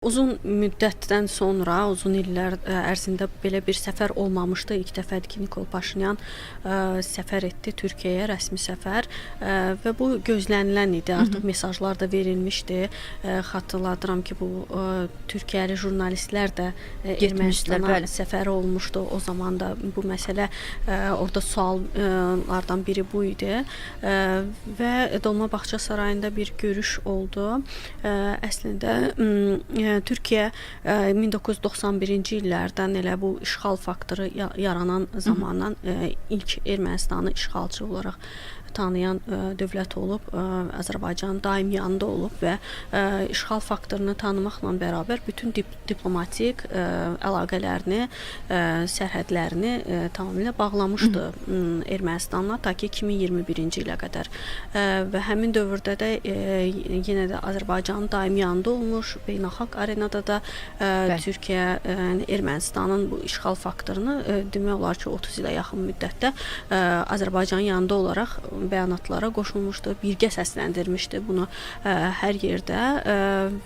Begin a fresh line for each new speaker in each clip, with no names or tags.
Uzun müddətdən sonra, uzun illər ərzində belə bir səfər olmamışdı. İlk dəfədir Nikol Paşinyan səfər etdi Türkiyəyə, rəsmi səfər və bu gözlənilən idi. Artıq mesajlar da verilmişdi. Xatırladıram ki, bu Türkiyəli jurnalistlər də Ermənistana səfər olmuşdu. O zaman da bu məsələ orada suallardan biri bu idi və Dolmabağça Sarayında bir görüş oldu. Əslində Türkiyə 1991-ci illərdən elə bu işğal faktoru yaranan zamandan ilk Ermənistanı işğalçı olaraq tanıyan dövlət olub, Azərbaycanın daim yanında olub və işğal faktorunu tanımaqla bərabər bütün diplomatik əlaqələrini, sərhədlərini tamamilə bağlamışdı Ermənistanla ta ki 2021-ci ilə qədər və həmin dövrdə də yenə də Azərbaycanın daim yanında olmuş, beynəlxalq arenada da Türkiyə Ermənistanın bu işğal faktorunu demək olar ki 30 ilə yaxın müddətdə Azərbaycanın yanında olaraq bəyanatlara qoşulmuşdu, birgə səsləndirmişdi bunu hər yerdə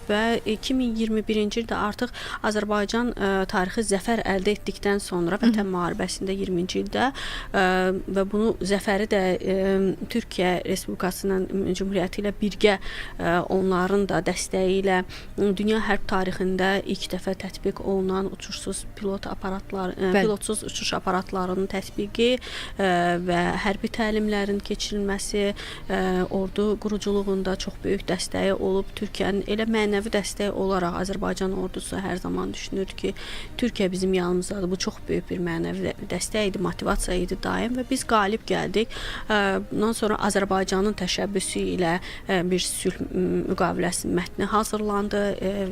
və 2021-ci ildə artıq Azərbaycan tarixi zəfər əldə etdikdən sonra Vətən müharibəsində 20-ci ildə və bunu zəfəri də Türkiyə Respublikasının Cümhuriyyəti ilə birgə onların da dəstəyi ilə dünya hərb tarixində ilk dəfə tətbiq olunan uçuşsuz pilotsuz uçuş aparatlarının tətbiqi və hərbi təlimlərin keçirilməsi ordu quruculuğunda çox böyük dəstəyi olub. Türkiyənin elə mənəvi dəstəyi olaraq Azərbaycan ordusu hər zaman düşünür ki, Türkiyə bizim yanımızdadır. Bu çox böyük bir mənəvi dəstək idi, motivasiya idi daim və biz qalib gəldik. Bundan sonra Azərbaycanın təşəbbüsü ilə bir sülh müqaviləsi mətni hazırlandı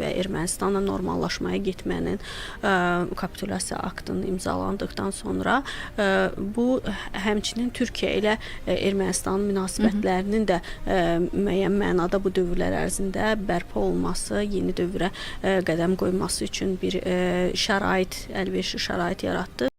və Ermənistanla normallaşmaya getmənin kapitulyasiya aktının imzalandıqdan sonra bu həmçinin Türkiyə ilə Ermənistanın münasibətlərinin də müəyyən mənada bu dövrlər ərzində bərpa olması, yeni dövrə qədəm qoyması üçün bir şərait, əlverişli şərait yaratdı.